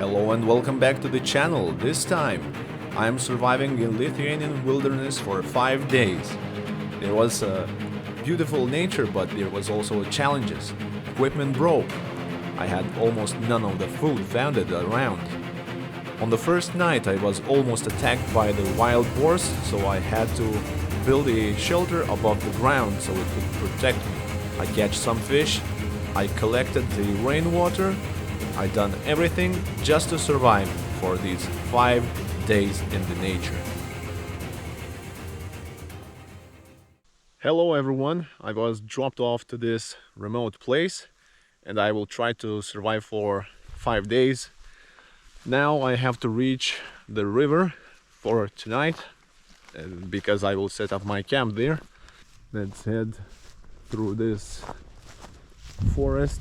Hello and welcome back to the channel. This time I am surviving in Lithuanian wilderness for 5 days. There was a beautiful nature, but there was also challenges. Equipment broke. I had almost none of the food found around. On the first night I was almost attacked by the wild boars, so I had to build a shelter above the ground so it could protect me. I catch some fish, I collected the rainwater, I done everything just to survive for these 5 days in the nature. Hello everyone, I was dropped off to this remote place and I will try to survive for 5 days. Now I have to reach the river for tonight because I will set up my camp there. Let's head through this forest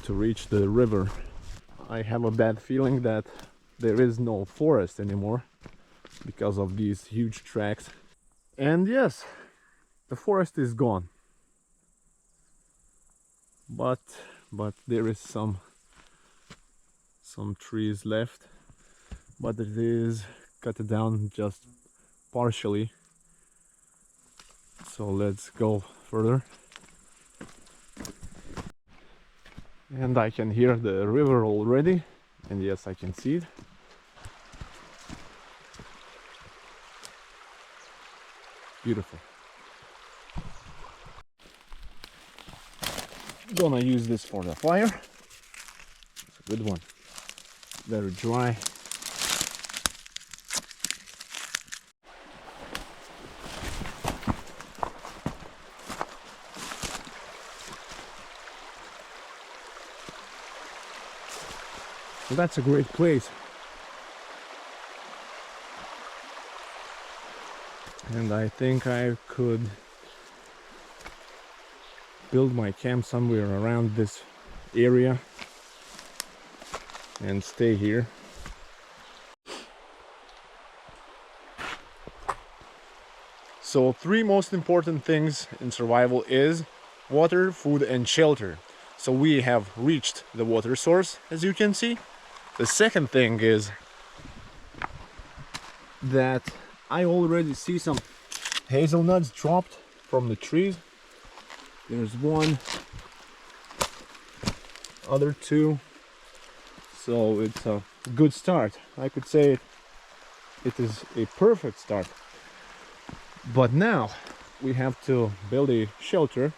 to reach the river. I have a bad feeling that there is no forest anymore because of these huge tracks. And yes, the forest is gone. But there is some trees left, but it is cut down just partially. So let's go further. And I can hear the river already, and yes, I can see it. Beautiful. Gonna use this for the fire. It's a good one. Very dry. So that's a great place. And I think I could build my camp somewhere around this area and stay here. So 3 most important things in survival is water, food and shelter. So we have reached the water source, as you can see. The second thing is that I already see some hazelnuts dropped from the trees. There's one, other 2. So it's a good start. I could say it is a perfect start. But now we have to build a shelter,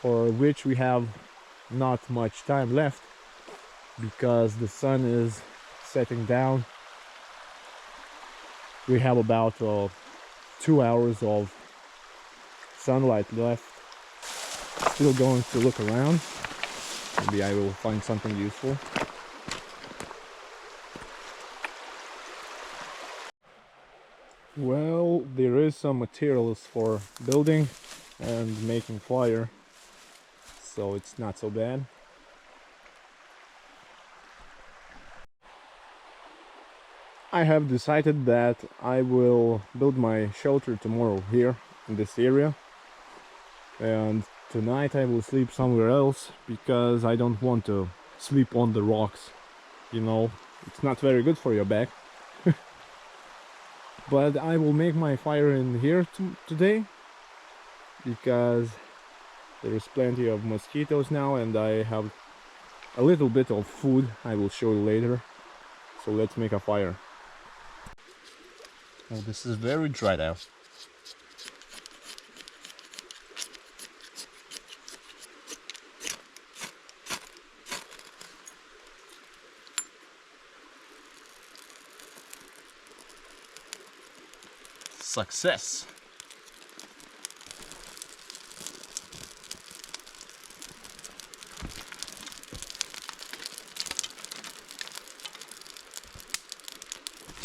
for which we have not much time left because the sun is setting down. We have about 2 hours of sunlight left. Still going to look around. Maybe I will find something useful. Well, there is some materials for building and making fire, so it's not so bad. I have decided that I will build my shelter tomorrow here in this area, and tonight I will sleep somewhere else because I don't want to sleep on the rocks. You know, it's not very good for your back. But I will make my fire in here today because there is plenty of mosquitoes now, and I have a little bit of food I will show you later. So let's make a fire. Oh, this is very dry now. Success!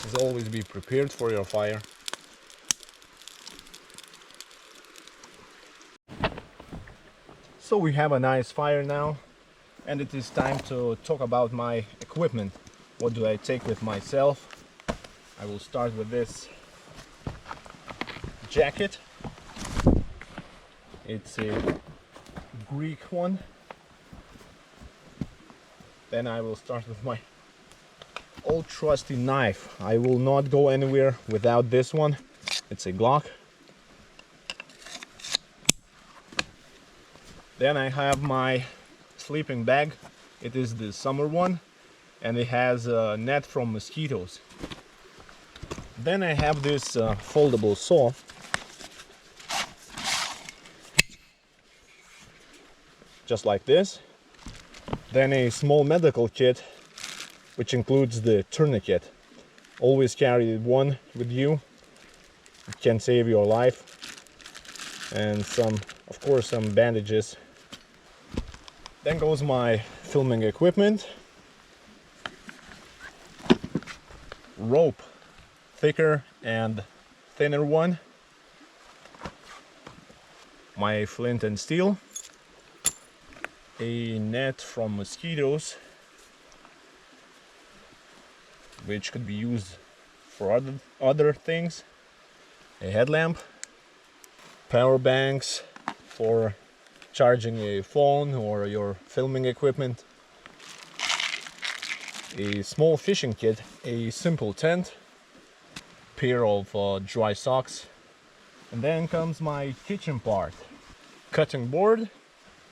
As always, be prepared for your fire. So we have a nice fire now, and it is time to talk about my equipment. What do I take with myself? I will start with this jacket. It's a Greek one. Then I will start with my old trusty knife. I will not go anywhere without this one. It's a Glock. Then I have my sleeping bag. It is the summer one, and it has a net from mosquitoes. Then I have this foldable saw. Just like this. Then a small medical kit, which includes the tourniquet. Always carry one with you. It can save your life. And of course, some bandages. Then goes my filming equipment. Rope, thicker and thinner one. My flint and steel. A net from mosquitoes, which could be used for other things. A headlamp. Power banks for charging a phone or your filming equipment. A small fishing kit, a simple tent, pair of dry socks, and then comes my kitchen part. Cutting board,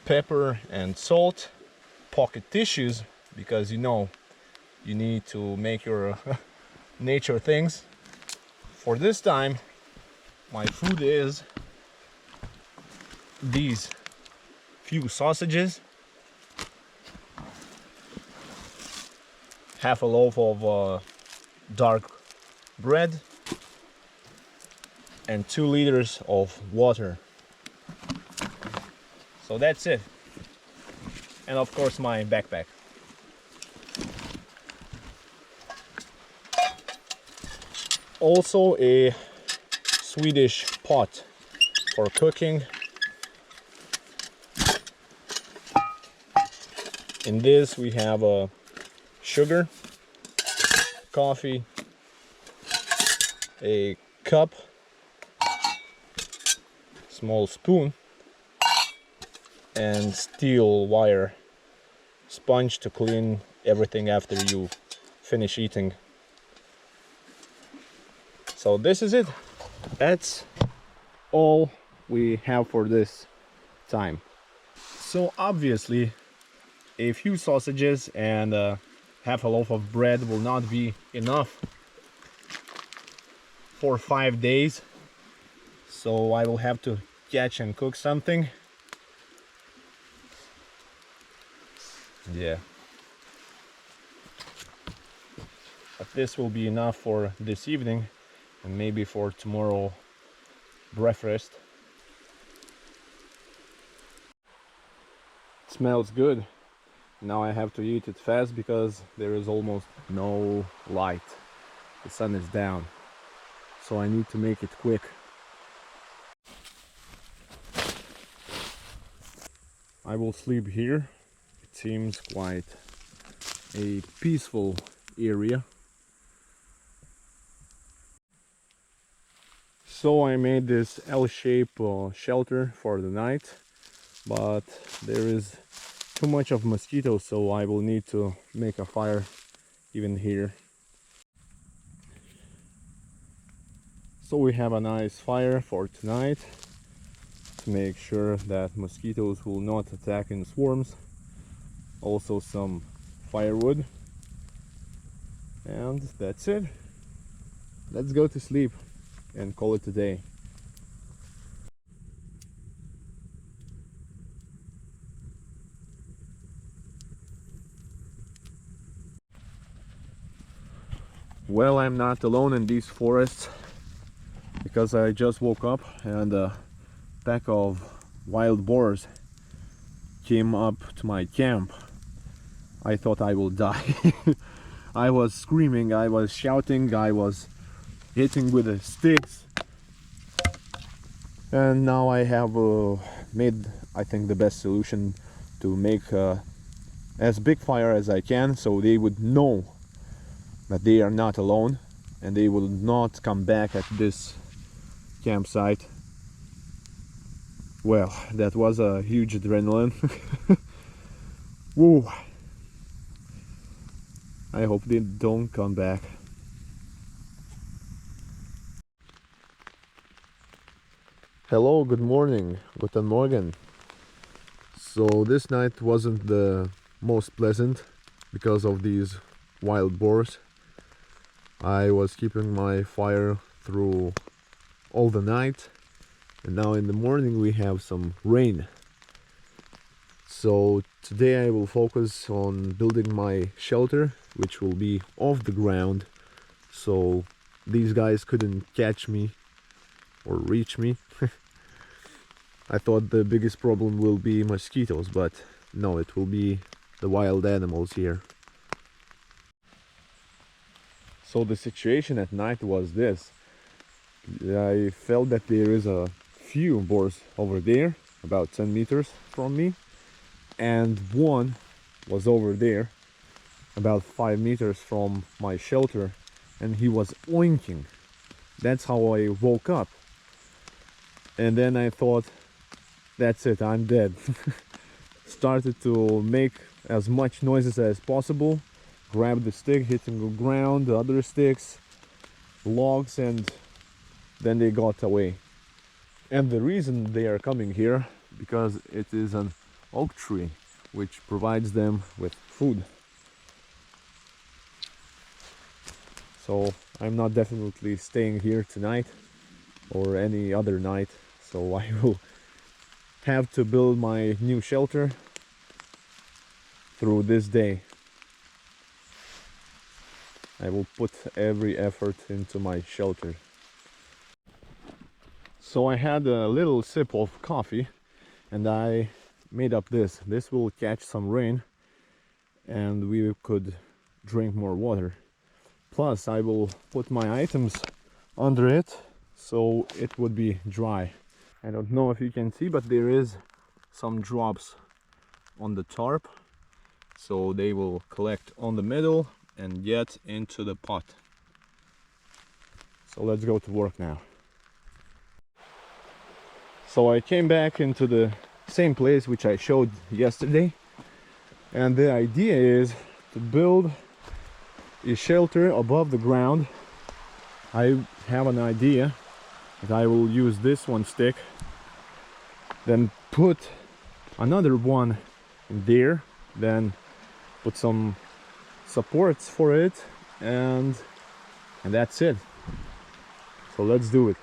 pepper and salt, pocket tissues, because you know you need to make your nature things. For this time, my food is these few sausages, half a loaf of dark bread, and 2 liters of water. So that's it. And of course my backpack. Also a Swedish pot for cooking. In this we have sugar, coffee, a cup, small spoon, and steel wire sponge to clean everything after you finish eating. So this is it. That's all we have for this time. So obviously a few sausages and half a loaf of bread will not be enough for 5 days. So I will have to catch and cook something. Yeah. But this will be enough for this evening and maybe for tomorrow breakfast. It smells good. Now I have to eat it fast because there is almost no light. The sun is down. So I need to make it quick. I will sleep here. It seems quite a peaceful area. So I made this L-shaped shelter for the night, but there is too much of mosquitoes, so I will need to make a fire even here. So we have a nice fire for tonight to make sure that mosquitoes will not attack in swarms. Also some firewood, and that's it. Let's go to sleep and call it a day. Well, I'm not alone in these forests because I just woke up and a pack of wild boars came up to my camp. I thought I will die. I was screaming, I was shouting, I was hitting with the sticks, and now I have made, I think, the best solution to make as big fire as I can, so they would know that they are not alone and they will not come back at this campsite. Well, that was a huge adrenaline. Woo! I hope they don't come back. Hello, good morning, guten Morgen. So this night wasn't the most pleasant because of these wild boars. I was keeping my fire through all the night, and now in the morning we have some rain. So today I will focus on building my shelter, which will be off the ground, so these guys couldn't catch me or reach me. I thought the biggest problem will be mosquitoes, but no, it will be the wild animals here. So the situation at night was this. I felt that there is a few boars over there, about 10 meters from me, and one was over there, about 5 meters from my shelter, and he was oinking. That's how I woke up. And then I thought, that's it, I'm dead. Started to make as much noises as possible, grab the stick, hitting the ground, the other sticks, logs, and then they got away. And the reason they are coming here, because it is an oak tree which provides them with food. So I'm not definitely staying here tonight or any other night, so I will have to build my new shelter through this day. I will put every effort into my shelter. So I had a little sip of coffee and I made up this. This will catch some rain and we could drink more water. Plus I will put my items under it so it would be dry. I don't know if you can see, but there is some drops on the tarp, so they will collect on the middle and get into the pot. So let's go to work now. So I came back into the same place which I showed yesterday, and the idea is to build a shelter above the ground. I have an idea that I will use this one stick, then put another one in there, then put some supports for it, and that's it. So let's do it.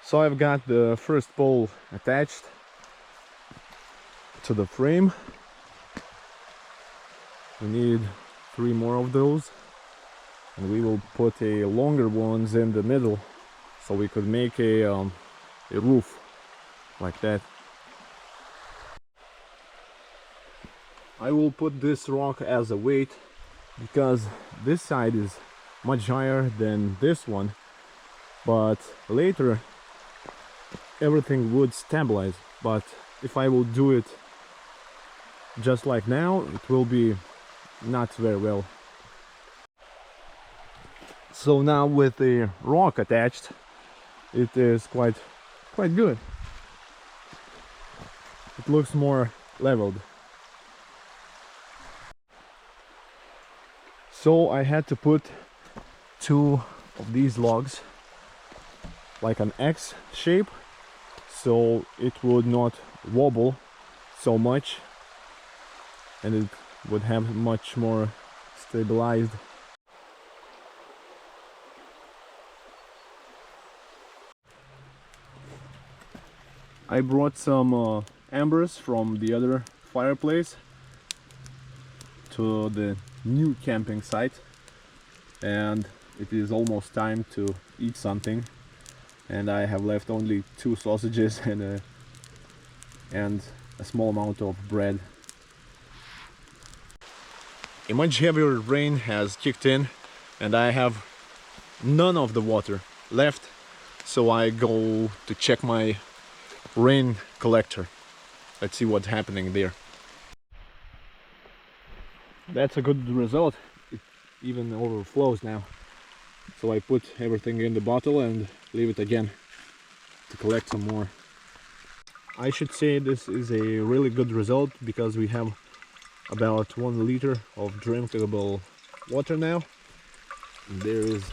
So I've got the first pole attached to the frame. We need 3 more of those, and we will put a longer ones in the middle so we could make a roof like that. I will put this rock as a weight because this side is much higher than this one, but later everything would stabilize. But if I will do it just like now, it will be not very well. So now with the rock attached, it is quite good. It looks more leveled. So I had to put 2 of these logs like an X shape, so it would not wobble so much and it would have much more stabilized. I brought some embers from the other fireplace to the new camping site, and it is almost time to eat something, and I have left only 2 sausages and a small amount of bread. A much heavier rain has kicked in and I have none of the water left, so I go to check my rain collector. Let's see what's happening there. That's a good result. It even overflows now. So I put everything in the bottle and leave it again to collect some more. I should say this is a really good result because we have about 1 liter of drinkable water now. And there is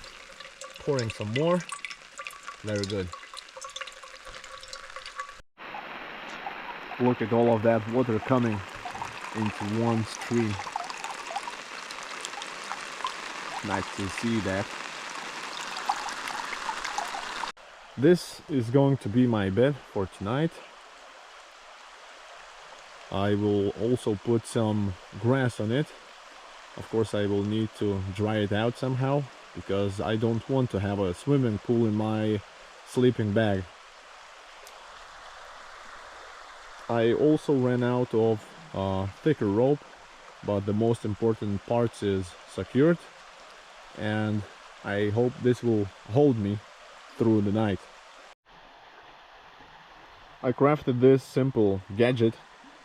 pouring some more. Very good. Look at all of that water coming into one stream. Nice to see that. This is going to be my bed for tonight. I will also put some grass on it. Of course I will need to dry it out somehow, because I don't want to have a swimming pool in my sleeping bag. I also ran out of thicker rope, but the most important part is secured, and I hope this will hold me through the night. I crafted this simple gadget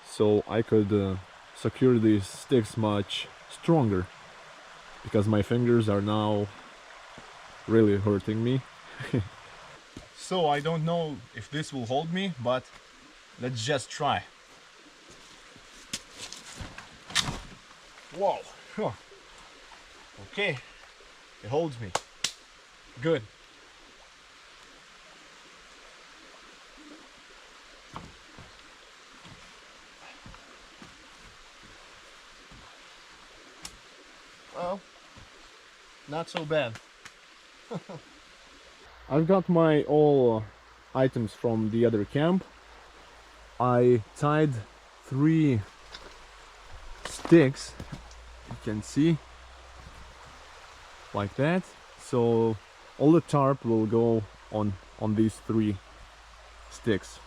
so I could secure these sticks much stronger, because my fingers are now really hurting me. So I don't know if this will hold me, but let's just try. Whoa. Huh. Okay, it holds me. Good. Well, not so bad. I've got my all items from the other camp. I tied 3 sticks, you can see, like that. So all the tarp will go on these 3 sticks.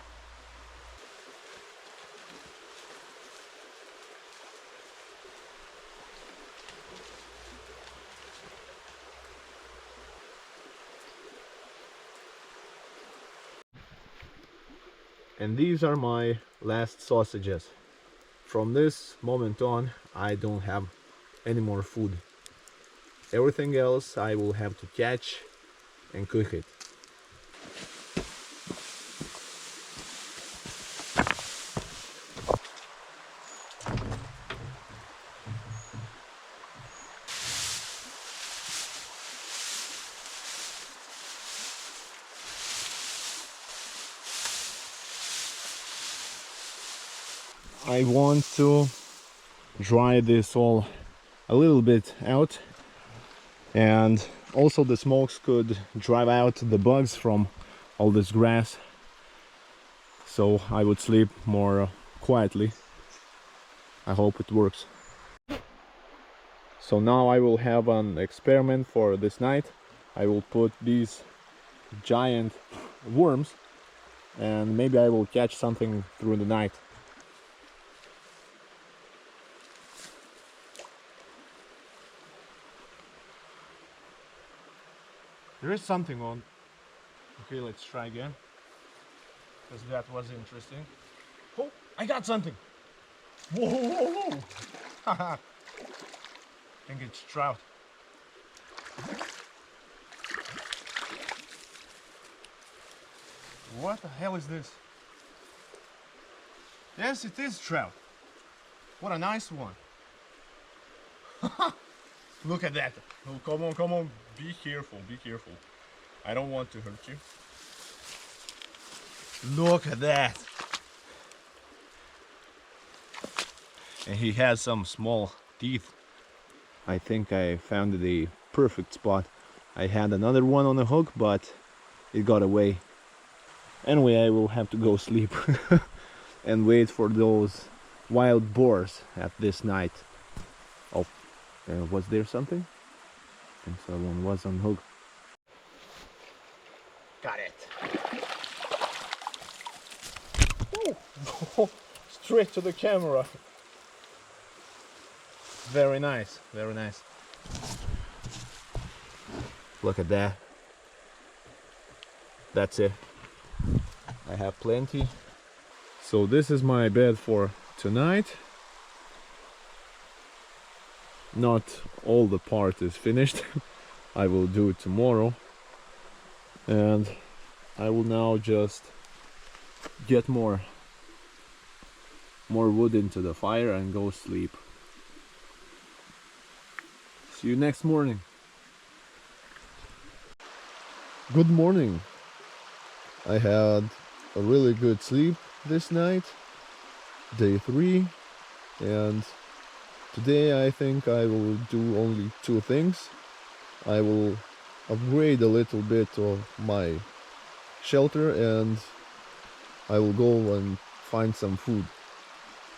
And these are my last sausages. From this moment on, I don't have any more food. Everything else I will have to catch and cook it. I want to dry this all a little bit out, and also the smokes could drive out the bugs from all this grass, so I would sleep more quietly. I hope it works. So now I will have an experiment for this night. I will put these giant worms and maybe I will catch something through the night. There is something on. Okay, let's try again, because that was interesting. Oh, I got something. Whoa, whoa, whoa. I think it's trout. What the hell is this? Yes, it is trout. What a nice one. Look at that. Oh, come on, come on. Be careful, be careful. I don't want to hurt you. Look at that. And he has some small teeth. I think I found the perfect spot. I had another one on the hook, but it got away. Anyway, I will have to go sleep and wait for those wild boars at this night. Oh, was there something? I think someone was on hook. Got it. Ooh. Straight to the camera. Very nice, very nice. Look at that. That's it. I have plenty. So this is my bed for tonight. Not all the part is finished. I will do it tomorrow. And I will now just get more wood into the fire and go sleep. See you next morning. Good morning. I had a really good sleep this night, day 3, and today I think I will do only 2 things. I will upgrade a little bit of my shelter and I will go and find some food.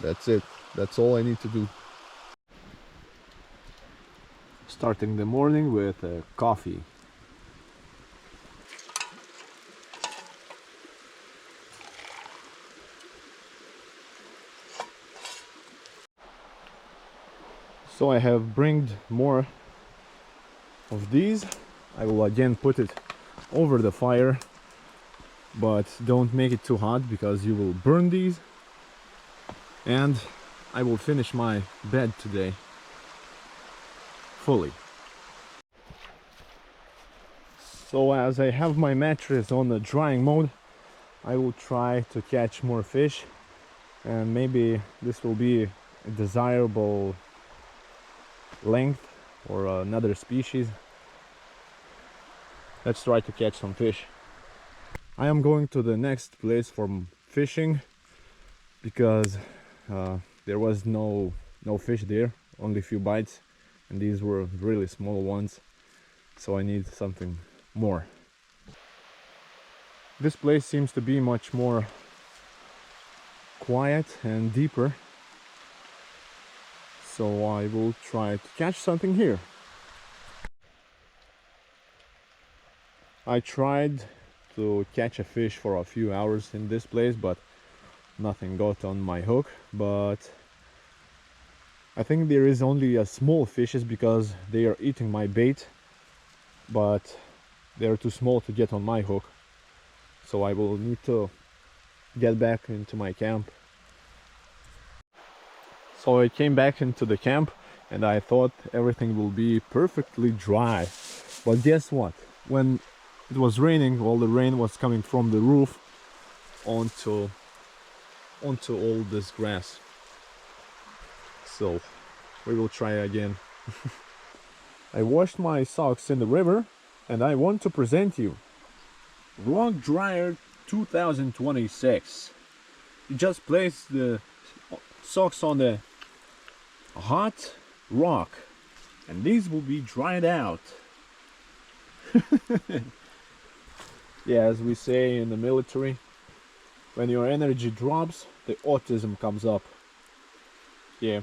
That's it. That's all I need to do. Starting the morning with coffee. So I have bringed more of these. I will again put it over the fire, but don't make it too hot because you will burn these. And I will finish my bed today fully. So as I have my mattress on the drying mode, I will try to catch more fish, and maybe this will be a desirable length or another species. Let's try to catch some fish. I am going to the next place for fishing because there was no fish there, only a few bites, and these were really small ones, so I need something more. This place seems to be much more quiet and deeper, so I will try to catch something here. I tried to catch a fish for a few hours in this place, but nothing got on my hook. But I think there is only a small fishes because they are eating my bait, but they are too small to get on my hook, so I will need to get back into my camp. So I came back into the camp and I thought everything will be perfectly dry, but guess what? When it was raining, all the rain was coming from the roof onto all this grass. So we will try again. I washed my socks in the river and I want to present you Rock Dryer 2026. You just place the socks on the hot rock and these will be dried out. Yeah, as we say in the military, when your energy drops, the autism comes up. Yeah,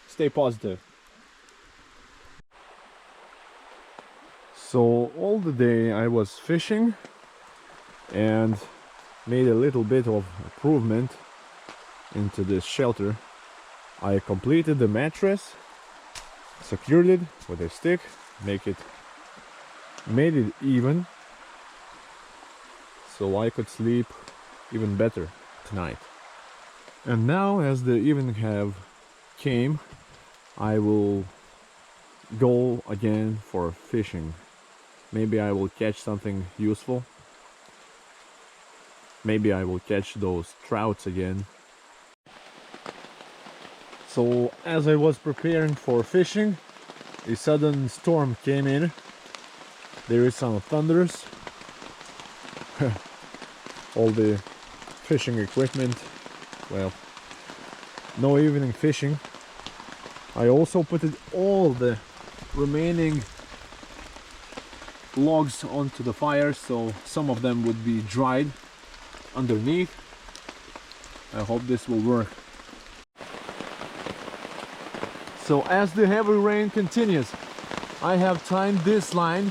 stay positive. So all the day I was fishing and made a little bit of improvement into this shelter. I completed the mattress, secured it with a stick, made it even, so I could sleep even better tonight. And now, as the evening have came, I will go again for fishing. Maybe I will catch something useful. Maybe I will catch those trouts again. So as I was preparing for fishing, a sudden storm came in. There is some thunders. All the fishing equipment, well, no evening fishing. I also put all the remaining logs onto the fire, so some of them would be dried underneath. I hope this will work. So as the heavy rain continues, I have timed this line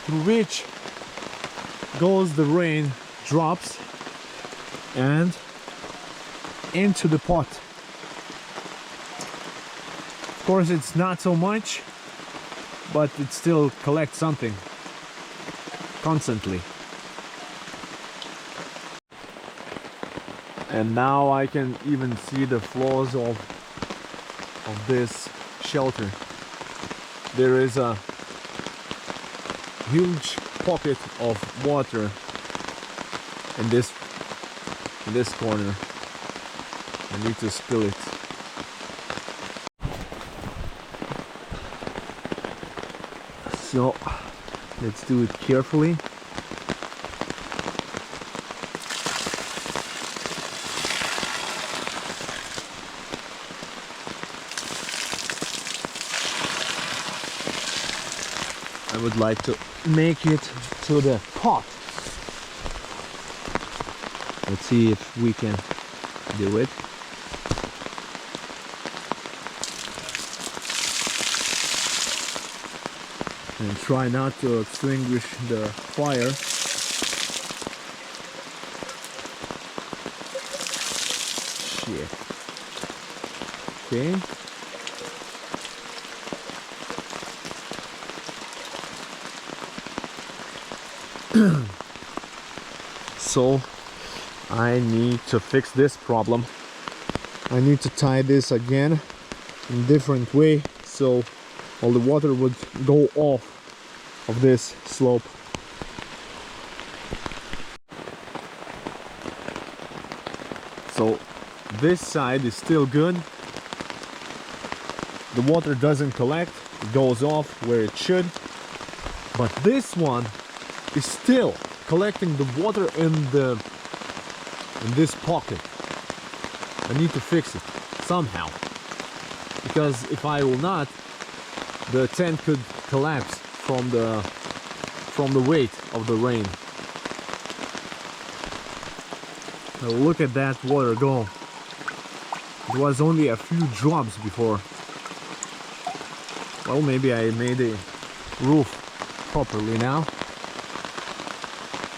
through which goes the rain drops and into the pot. course, it's not so much, but it still collects something constantly. And now I can even see the flaws of this shelter. There is a huge pocket of water in this corner. I need to spill it. So let's do it carefully. I would like to make it to the pot. Let's see if we can do it. And try not to extinguish the fire. Shit. Okay. So I need to fix this problem. I need to tie this again in a different way so all the water would go off of this slope. So this side is still good. The water doesn't collect, it goes off where it should. But this one is still collecting the water in this pocket. I need to fix it somehow, because if I will not, the tent could collapse from the weight of the rain. Now look at that water go. It was only a few drops before. Well, maybe I made the roof properly now.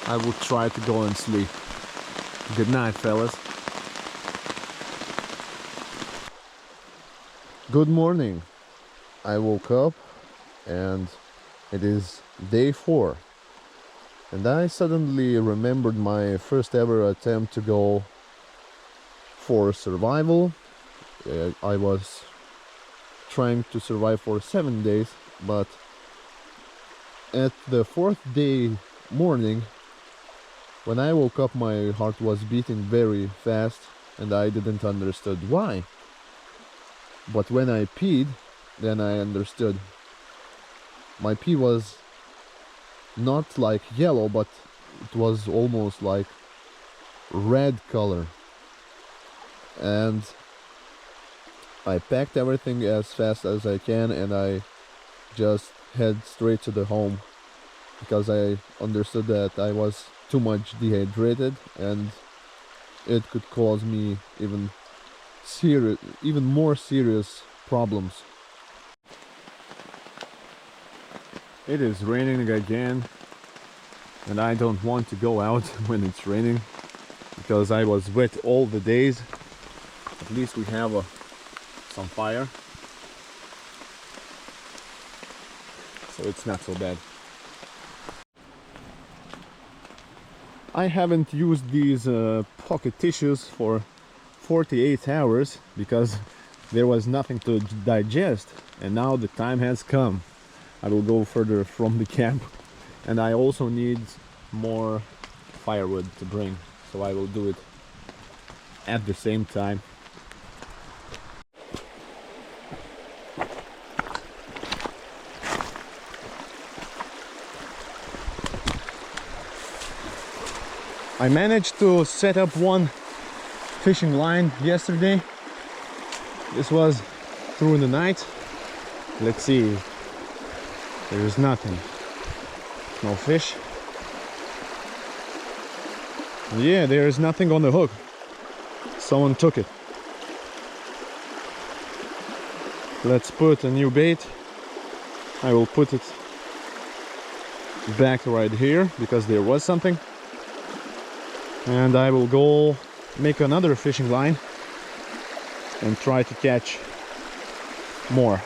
I will try to go and sleep. Good night, fellas. Good morning. I woke up and it is day 4. And I suddenly remembered my first ever attempt to go for survival. I was trying to survive for 7 days, but at the 4th day morning, when I woke up, my heart was beating very fast and I didn't understand why. But when I peed, then I understood. My pee was not like yellow, but it was almost like red color. And I packed everything as fast as I can and I just head straight to the home, because I understood that I was too much dehydrated and it could cause me even more serious problems. It is raining again and I don't want to go out when it's raining, because I was wet all the days. At least we have some fire, so it's not so bad. I haven't used these pocket tissues for 48 hours because there was nothing to digest, and now the time has come. I will go further from the camp, and I also need more firewood to bring, so I will do it at the same time. I managed to set up one fishing line yesterday. This was through the night. Let's see. There is nothing. No fish. Yeah, there is nothing on the hook. Someone took it. Let's put a new bait. I will put it back right here because there was something. And I will go make another fishing line and try to catch more.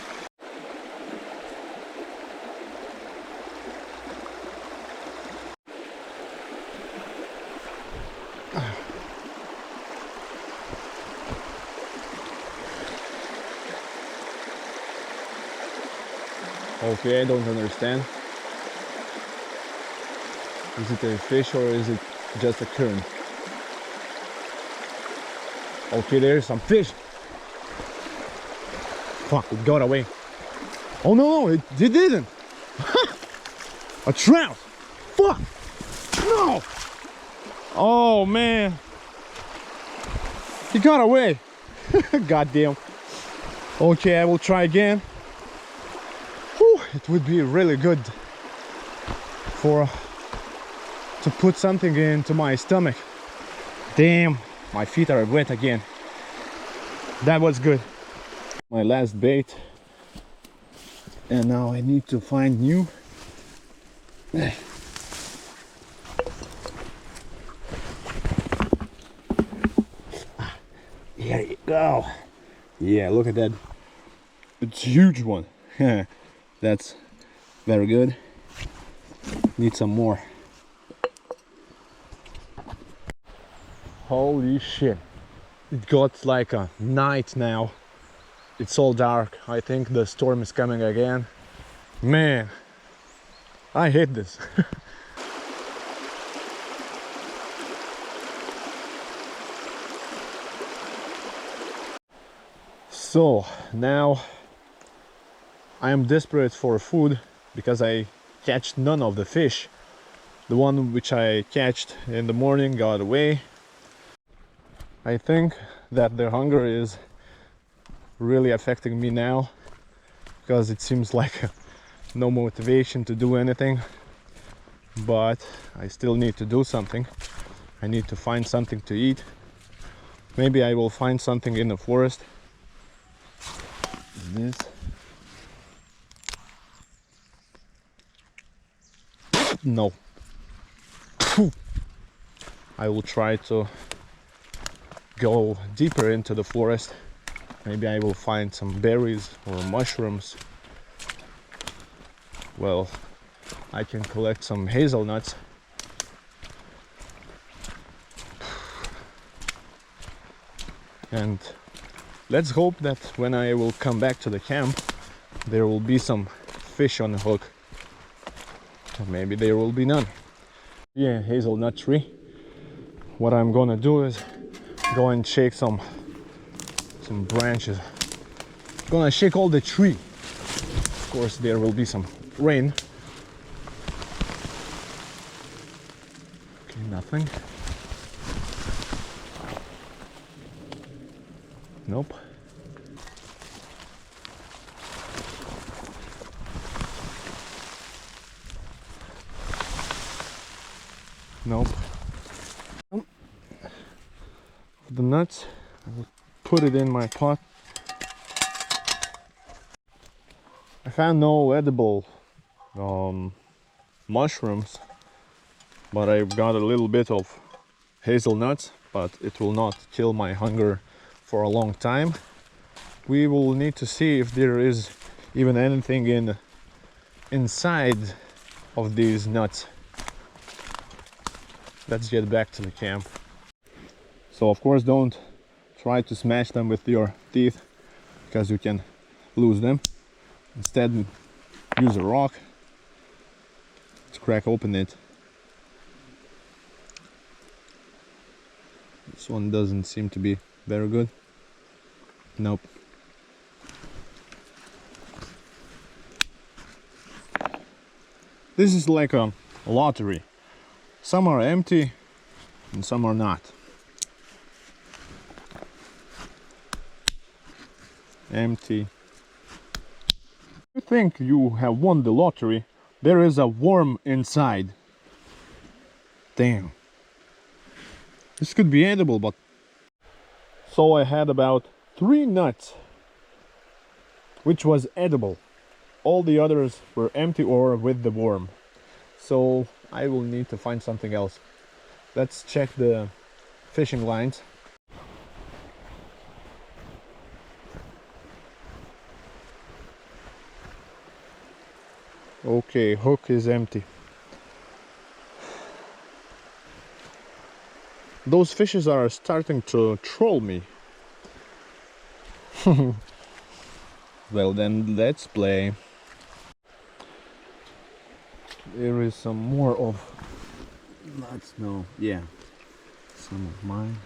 Okay, I don't understand. Is it a fish or is it just a current? Okay, there's some fish. Fuck, it got away. Oh no, it didn't. A trout. Fuck. No. Oh man. He got away. God damn. Okay, I will try again. Whew, it would be really good to put something into my stomach. Damn, my feet are wet again. That was good. My last bait. And now I need to find new. Here you go. Yeah, look at that. It's a huge one. That's very good. Need some more. Holy shit. It got like a night now. It's all dark. I think the storm is coming again. Man, I hate this. So now I am desperate for food because I catch none of the fish. The one which I catched in the morning got away. I think that the hunger is really affecting me now because it seems like no motivation to do anything, but I still need to do something. I need to find something to eat. Maybe I will find something in the forest. This. No. I will try to go deeper into the forest. Maybe I will find some berries or mushrooms. Well, I can collect some hazelnuts. And let's hope that when I will come back to the camp, there will be some fish on the hook. Or maybe there will be none. Yeah, hazelnut tree. What I'm gonna do is go and shake some branches. Gonna shake all the tree. Of course, there will be some rain. Okay, nothing. Nope. Nope. The nuts, I will put it in my pot. I found no edible mushrooms, but I got a little bit of hazelnuts, but it will not kill my hunger for a long time. We will need to see if there is even anything inside of these nuts. Let's get back to the camp. So of course don't try to smash them with your teeth because you can lose them. Instead use a rock to crack open it. This one doesn't seem to be very good. Nope. This is like a lottery. Some are empty and some are not. Empty. You think you have won the lottery, there is a worm inside. Damn. This could be edible, but... So I had about 3 nuts, which was edible. All the others were empty or with the worm. So I will need to find something else. Let's check the fishing lines. Okay, hook is empty. Those fishes are starting to troll me. Well then, let's play. There is some more of... Let's know. Yeah, some of mine.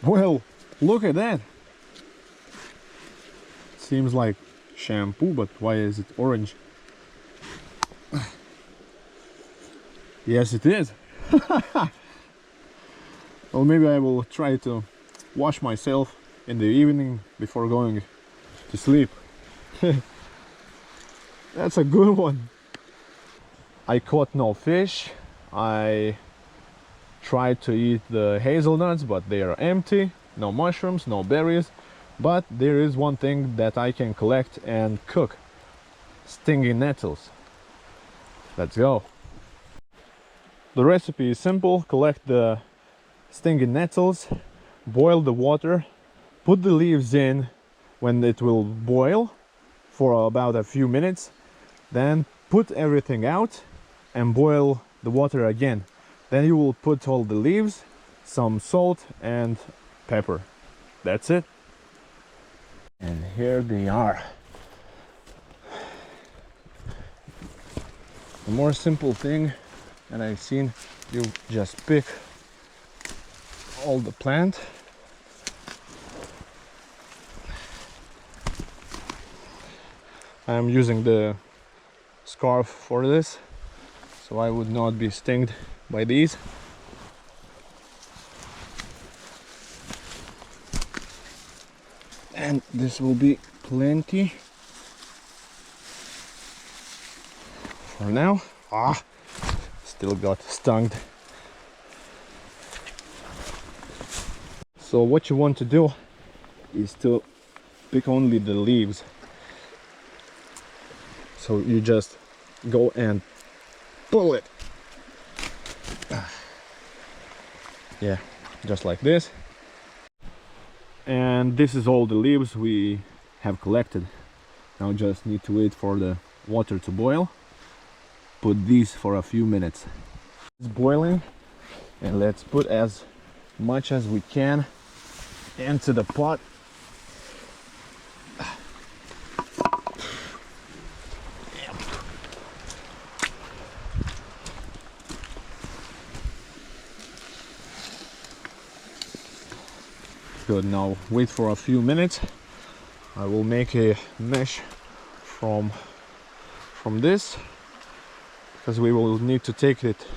Well, look at that. Seems like shampoo, but why is it orange? Yes, it is. Well, maybe I will try to wash myself in the evening before going to sleep. That's a good one. I caught no fish. I tried to eat the hazelnuts, but they are empty. No mushrooms, no berries. But there is one thing that I can collect and cook. Stinging nettles. Let's go. The recipe is simple. Collect the stinging nettles, boil the water, put the leaves in when it will boil for about a few minutes, then put everything out and boil the water again. Then you will put all the leaves, some salt and pepper. That's it. And here they are. The more simple thing that I've seen, you just pick all the plant. I'm using the scarf for this, so I would not be stinged by these. And this will be plenty for now. Still got stung. So what you want to do is to pick only the leaves. So you just go and pull it. Yeah, just like this. And this is all the leaves we have collected. Now just need to wait for the water to boil. Put these for a few minutes. It's boiling, and let's put as much as we can into the pot. Good, now wait for a few minutes. I will make a mesh from this, because we will need to take it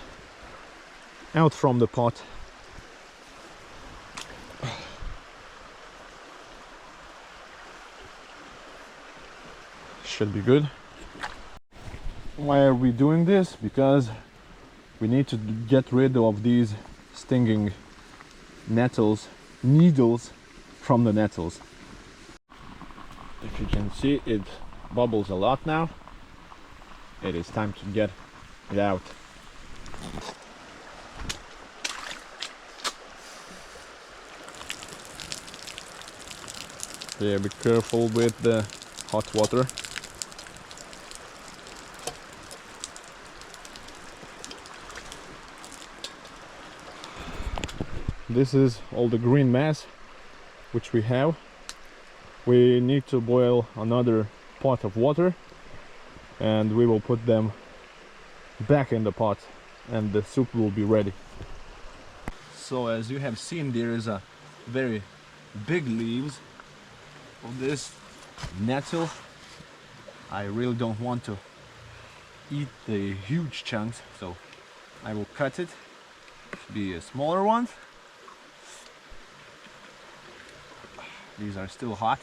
out from the pot. Should be good. Why are we doing this? Because we need to get rid of these stinging needles from the nettles. If you can see, it bubbles a lot now. It is time to get it out. Yeah, be careful with the hot water. This is all the green mass which we have. We need to boil another pot of water, and we will put them back in the pot and the soup will be ready. So as you have seen, there is a very big leaves of this nettle. I really don't want to eat the huge chunks, so I will cut it to be a smaller one. These are still hot.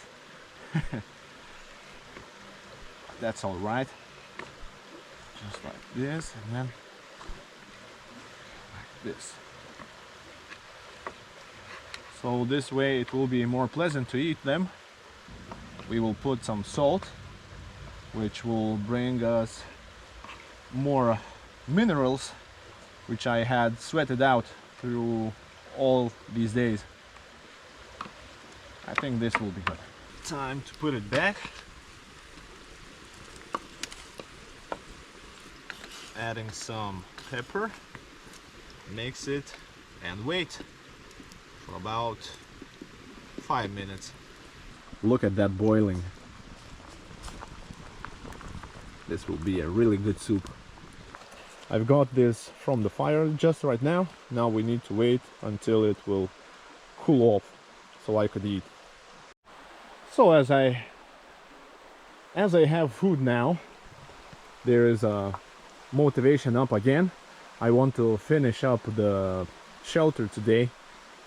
That's all right. Just like this, and then like this. So this way it will be more pleasant to eat them. We will put some salt, which will bring us more minerals, which I had sweated out through all these days. I think this will be good. Time to put it back. Adding some pepper, mix it and wait for about 5 minutes. Look at that boiling. This will be a really good soup. I've got this from the fire just right now. Now we need to wait until it will cool off so I could eat. So as I have food now, there is a motivation up again. I want to finish up the shelter today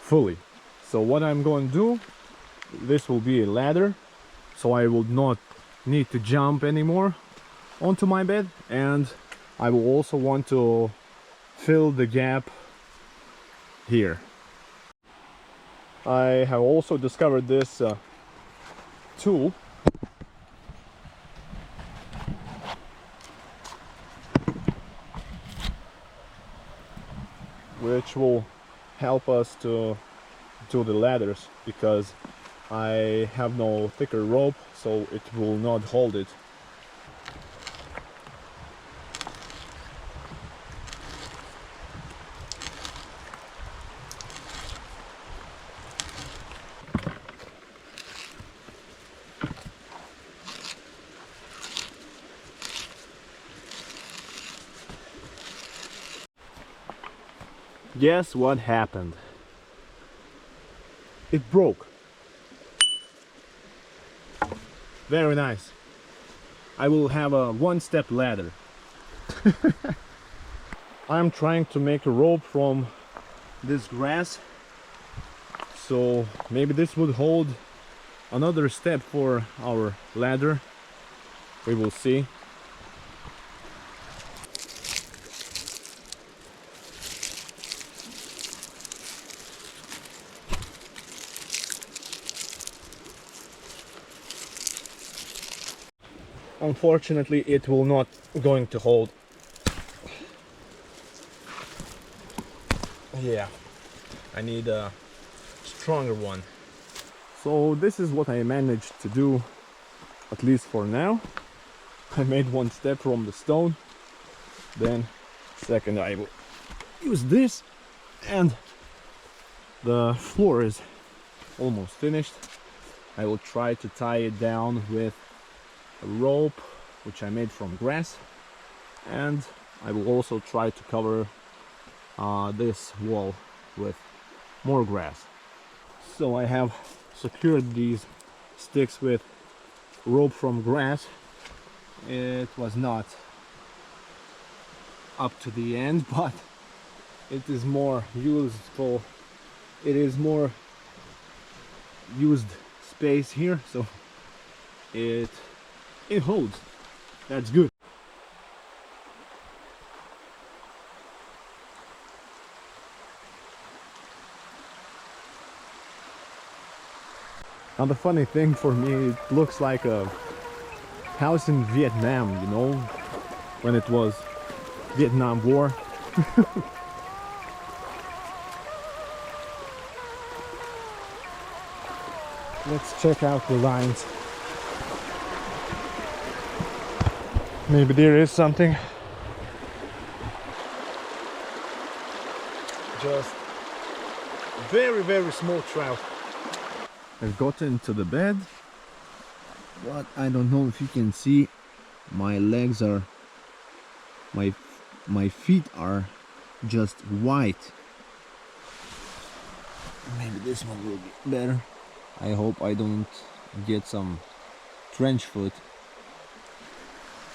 fully. So what I'm going to do, this will be a ladder, so I will not need to jump anymore onto my bed, and I will also want to fill the gap here. I have also discovered this tool which will help us to do the ladders, because I have no thicker rope, so it will not hold it. Guess what happened? It broke. Very nice. I will have a one-step ladder. I'm trying to make a rope from this grass, so maybe this would hold another step for our ladder. We will see. Unfortunately, it will not going to hold. Yeah, I need a stronger one. So this is what I managed to do, at least for now. I made one step from the stone, then second I will use this, and the floor is almost finished. I will try to tie it down with a rope which I made from grass, and I will also try to cover this wall with more grass. So I have secured these sticks with rope from grass. It was not up to the end, but it is more useful. It is more used space here, so it holds. That's good. Now the funny thing for me, it looks like a house in Vietnam, you know, when it was Vietnam War. Let's check out the lines. Maybe there is something. Just very, very small trout. I've gotten to the bed, but I don't know if you can see, my legs are, my feet are just white. Maybe this one will be better. I hope I don't get some trench foot,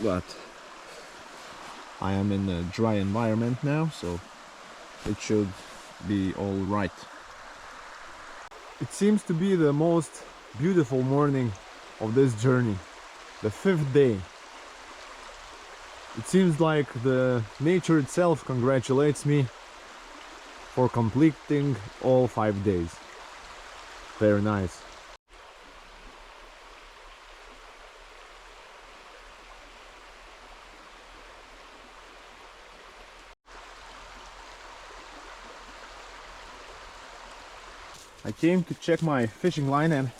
but I am in a dry environment now, so it should be all right. It seems to be the most beautiful morning of this journey, the 5th day. It seems like the nature itself congratulates me for completing all 5 days. Very nice. I came to check my fishing line and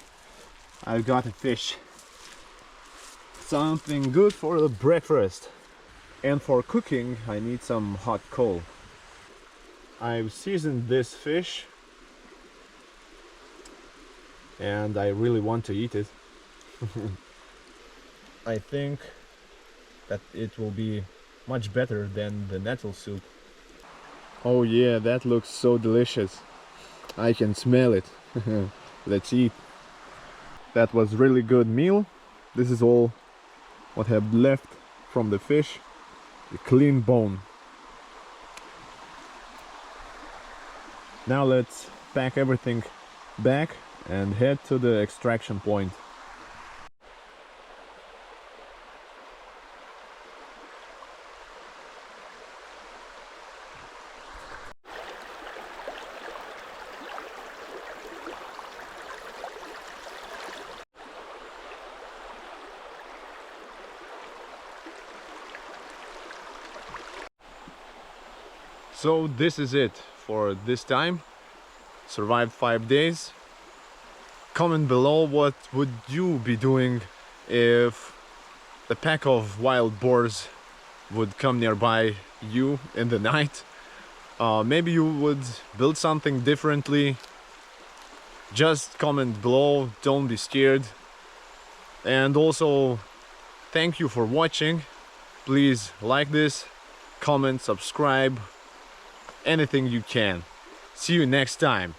I've got a fish. Something good for the breakfast. And for cooking I need some hot coal. I've seasoned this fish and I really want to eat it. I think that it will be much better than the nettle soup. Oh yeah, that looks so delicious. I can smell it. Let's eat. That was really good meal. This is all what I have left from the fish. A clean bone. Now let's pack everything back and head to the extraction point. So this is it for this time. Survived 5 days. Comment below what would you be doing if the pack of wild boars would come nearby you in the night. Maybe you would build something differently. Just comment below, don't be scared. And also thank you for watching. Please like this, comment, subscribe, anything you can. See you next time.